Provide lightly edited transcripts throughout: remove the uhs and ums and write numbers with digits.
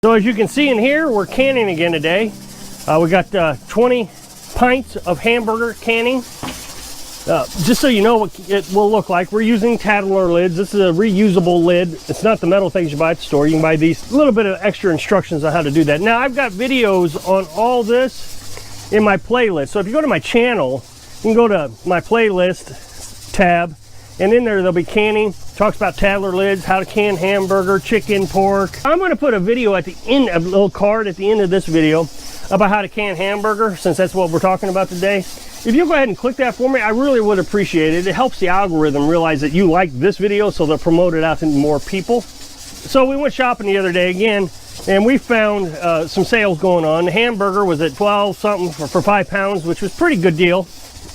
So as you can see in here, we're canning again today. We got 20 pints of hamburger canning. Just so you know what it will look like, we're using Tattler lids. This is a reusable lid. It's not the metal things you buy at the store. You can buy these. A little bit of extra instructions on how to do that. Now I've got videos on all this in my playlist. So if you go to my channel, you can go to my playlist tab, and in there there'll be canning. Talks about Tattler lids, how to can hamburger, chicken, pork. I'm going to put a video at the end, a little card at the end of this video about how to can hamburger, since that's what we're talking about today. If you go ahead and click that for me, I really would appreciate it. It helps the algorithm realize that you like this video, so they'll promote it out to more people. So we went shopping the other day again, and we found some sales going on. The hamburger was at 12 something for 5 pounds, which was a pretty good deal.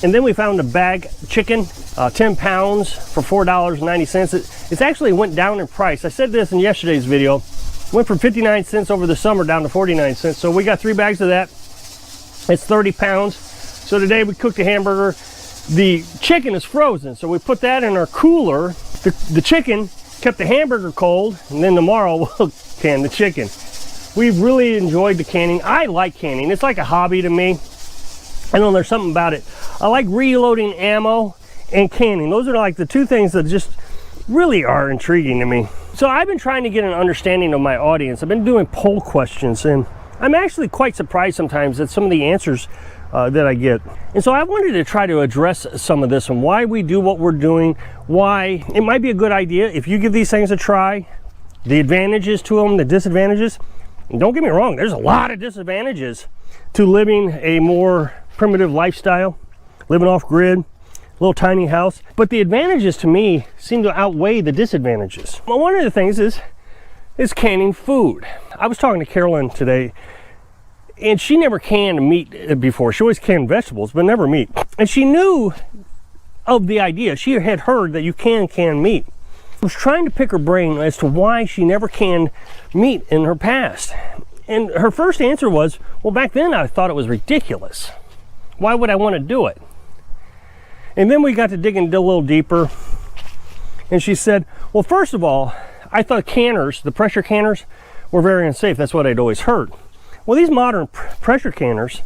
And then we found a bag chicken, 10 pounds for $4.90. It's actually went down in price. I said this in yesterday's video. Went from 59 cents over the summer down to 49 cents. So we got 3 bags of that. It's 30 pounds. So today we cooked a hamburger. The chicken is frozen, so we put that in our cooler. The chicken kept the hamburger cold, and then tomorrow we'll can the chicken. We've really enjoyed the canning. I like canning. It's like a hobby to me. I know there's something about it. I like reloading ammo and canning. Those are like the two things that just really are intriguing to me. So I've been trying to get an understanding of my audience. I've been doing poll questions, and I'm actually quite surprised sometimes at some of the answers that I get. And so I wanted to try to address some of this and why we do what we're doing, why it might be a good idea if you give these things a try, the advantages to them, the disadvantages. And don't get me wrong, there's a lot of disadvantages to living a more primitive lifestyle, living off grid, little tiny house. But the advantages to me seem to outweigh the disadvantages. Well, one of the things is canning food. I was talking to Carolyn today, and she never canned meat before. She always canned vegetables, but never meat. And she knew of the idea. She had heard that you can can meat. I was trying to pick her brain as to why she never canned meat in her past. And her first answer was, well, back then I thought it was ridiculous. Why would I want to do it? And then we got to digging a little deeper, and she said, well, first of all, I thought canners, the pressure canners, were very unsafe. That's what I'd always heard. Well, these modern pressure canners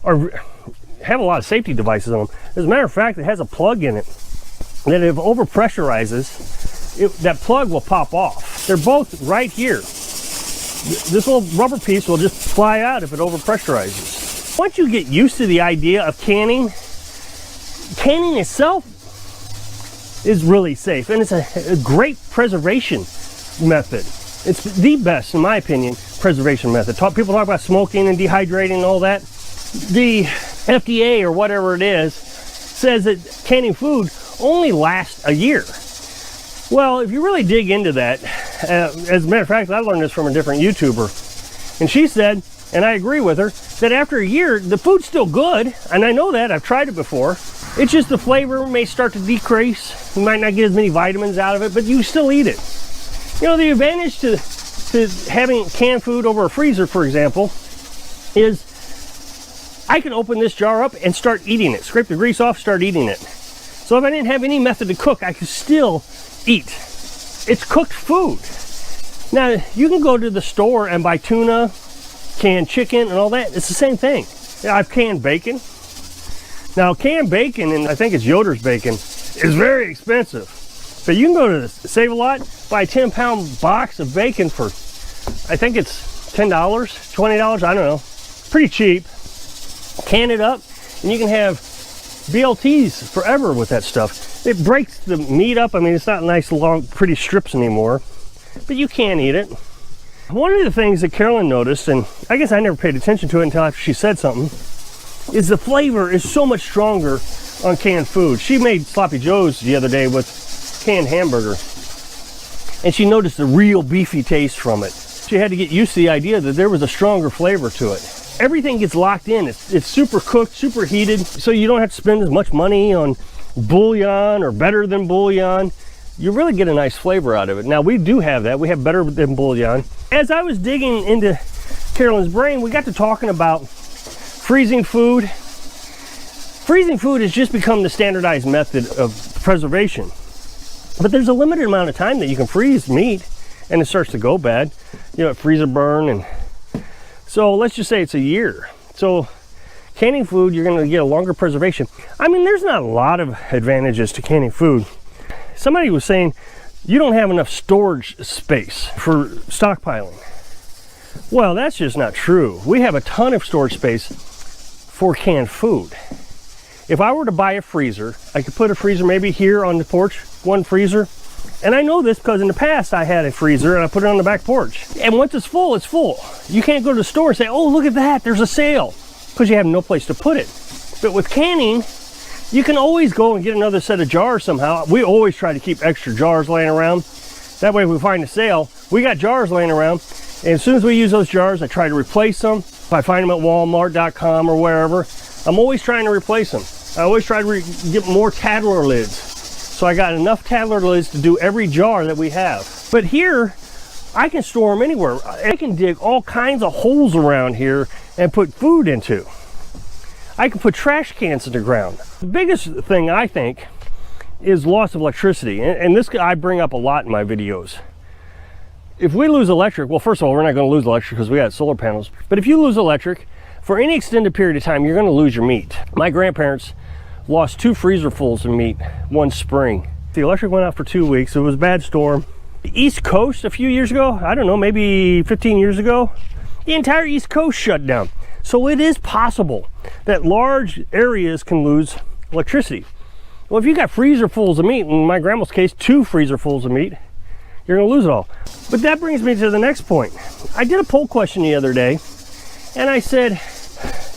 have a lot of safety devices on them. As a matter of fact, it has a plug in it that if overpressurizes, that plug will pop off. They're both right here. This little rubber piece will just fly out if it overpressurizes. Once you get used to the idea of canning itself is really safe, and it's a great preservation method. It's the best, in my opinion, preservation method. People talk about smoking and dehydrating and all that. The FDA or whatever it is says that canning food only lasts a year. Well, if you really dig into that, as a matter of fact, I learned this from a different YouTuber, and she said, and I agree with her, that after a year, the food's still good, and I know that, I've tried it before. It's just the flavor may start to decrease. You might not get as many vitamins out of it, but you still eat it. You know, the advantage to having canned food over a freezer, for example, is I can open this jar up and start eating it. Scrape the grease off, start eating it. So if I didn't have any method to cook, I could still eat. It's cooked food. Now, you can go to the store and buy tuna, canned chicken, and all that. It's the same thing. I've canned bacon. Now, canned bacon, and I think it's Yoder's bacon, is very expensive. But you can go to Save-A-Lot, buy a 10-pound box of bacon for, I think it's $10, $20, I don't know. Pretty cheap. Can it up, and you can have BLTs forever with that stuff. It breaks the meat up. I mean, it's not nice, long, pretty strips anymore, but you can eat it. One of the things that Carolyn noticed, and I guess I never paid attention to it until after she said something, is the flavor is so much stronger on canned food. She made sloppy joes the other day with canned hamburger, and she noticed the real beefy taste from it. She had to get used to the idea that there was a stronger flavor to it. Everything gets locked in. It's super cooked, super heated, so you don't have to spend as much money on bouillon or better than bouillon. You really get a nice flavor out of it. Now, we do have that. We have better than bouillon. As I was digging into Carolyn's brain, we got to talking about freezing food. Freezing food has just become the standardized method of preservation. But there's a limited amount of time that you can freeze meat. and it starts to go bad, you know, freezer burn. And so let's just say it's a year. So canning food, you're going to get a longer preservation. I mean, there's not a lot of advantages to canning food. Somebody was saying you don't have enough storage space for stockpiling. Well, that's just not true. We have a ton of storage space for canned food. If I were to buy a freezer, I could put a freezer maybe here on the porch, one freezer. And I know this because in the past I had a freezer and I put it on the back porch. And once it's full, it's full. You can't go to the store and say, oh, look at that, there's a sale, because you have no place to put it. But with canning, you can always go and get another set of jars somehow. We always try to keep extra jars laying around. That way if we find a sale, we got jars laying around. And as soon as we use those jars, I try to replace them. If I find them at Walmart.com or wherever, I'm always trying to replace them. I always try to get more Tattler lids. So I got enough Tattler lids to do every jar that we have. But here, I can store them anywhere. I can dig all kinds of holes around here and put food into. I can put trash cans in the ground. The biggest thing, I think, is loss of electricity. And this I bring up a lot in my videos. If we lose electric, well, first of all, we're not going to lose electric because we got solar panels. But if you lose electric, for any extended period of time, you're going to lose your meat. My grandparents lost 2 freezerfuls of meat one spring. The electric went out for 2 weeks. It was a bad storm. The East Coast a few years ago, I don't know, maybe 15 years ago, the entire East Coast shut down. So it is possible that large areas can lose electricity. Well, if you got freezerfuls of meat, in my grandma's case, 2 freezerfuls of meat, you're going to lose it all. But that brings me to the next point. I did a poll question the other day, and I said,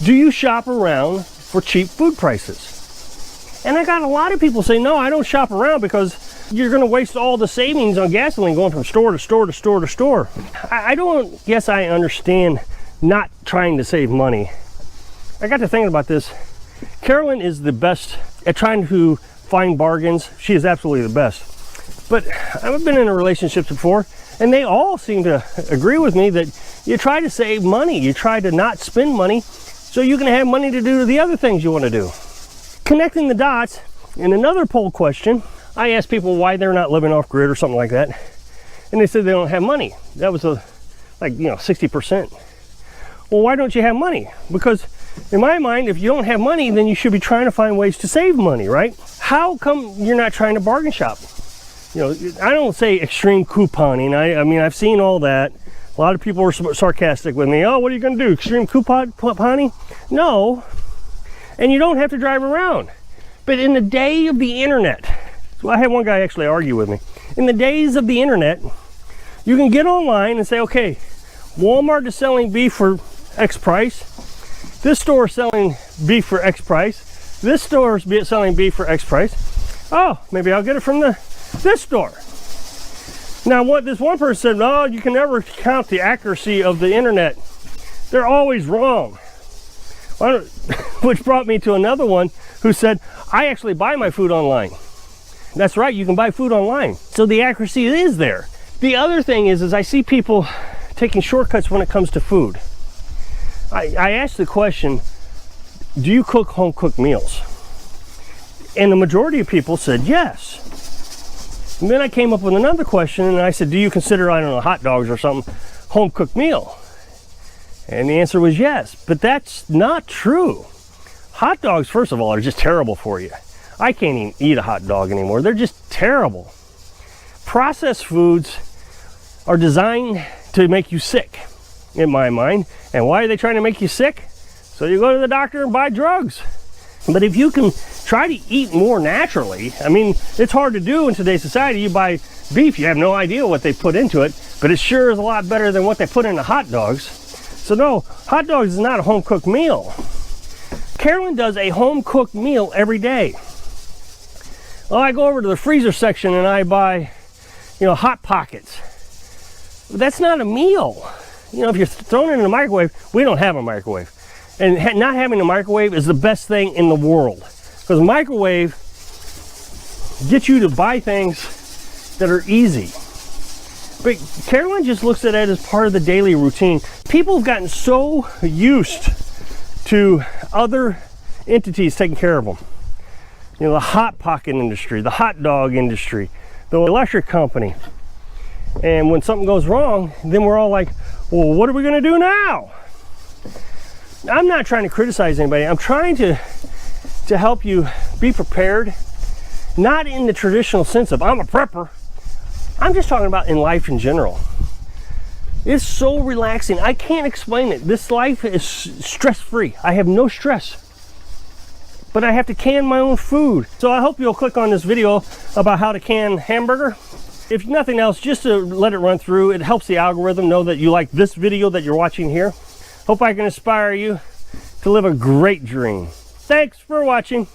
do you shop around for cheap food prices? And I got a lot of people say, no, I don't shop around because you're going to waste all the savings on gasoline going from store to store to store to store. I don't guess I understand not trying to save money. I got to thinking about this. Carolyn is the best at trying to find bargains. She is absolutely the best. But I've been in relationships before, and they all seem to agree with me that you try to save money. You try to not spend money so you can have money to do the other things you want to do. Connecting the dots, in another poll question, I asked people why they're not living off grid or something like that. And they said they don't have money. That was like 60%. Well, why don't you have money? Because in my mind, if you don't have money, then you should be trying to find ways to save money, right? How come you're not trying to bargain shop? You know, I don't say extreme couponing. I mean, I've seen all that. A lot of people were sarcastic with me. Oh, what are you going to do? Extreme couponing? No. And you don't have to drive around. But in the day of the internet, so I had one guy actually argue with me. In the days of the internet, you can get online and say, okay, Walmart is selling beef for X price. This store is selling beef for X price. This store is selling beef for X price. Oh, maybe I'll get it from this store. Now, what this one person said, no, you can never count the accuracy of the internet. They're always wrong. Which brought me to another one who said, I actually buy my food online. That's right, you can buy food online. So the accuracy is there. The other thing is I see people taking shortcuts when it comes to food. I asked the question, do you cook home cooked meals? And the majority of people said yes. And then I came up with another question and I said, do you consider, I don't know, hot dogs or something, home cooked meal? And the answer was yes, but that's not true. Hot dogs, first of all, are just terrible for you. I can't even eat a hot dog anymore. They're just terrible. Processed foods are designed to make you sick, in my mind. And why are they trying to make you sick? So you go to the doctor and buy drugs. But if you can try to eat more naturally, I mean, it's hard to do in today's society. You buy beef, you have no idea what they put into it, but it sure is a lot better than what they put into hot dogs. So no, hot dogs is not a home-cooked meal. Carolyn does a home-cooked meal every day. Well, I go over to the freezer section and I buy, Hot Pockets. That's not a meal. If you're throwing it in the microwave, we don't have a microwave. And not having a microwave is the best thing in the world. Because microwave gets you to buy things that are easy. But Carolyn just looks at it as part of the daily routine. People have gotten so used to other entities taking care of them. The Hot Pocket industry, the hot dog industry, the electric company. And when something goes wrong, then we're all like, well, what are we gonna do now? I'm not trying to criticize anybody. I'm trying to help you be prepared, not in the traditional sense of I'm a prepper. I'm just talking about in life in general. It's so relaxing. I can't explain it. This life is stress-free. I have no stress, but I have to can my own food. So I hope you'll click on this video about how to can hamburger. If nothing else, just to let it run through, it helps the algorithm know that you like this video that you're watching here. Hope I can inspire you to live a great dream. Thanks for watching.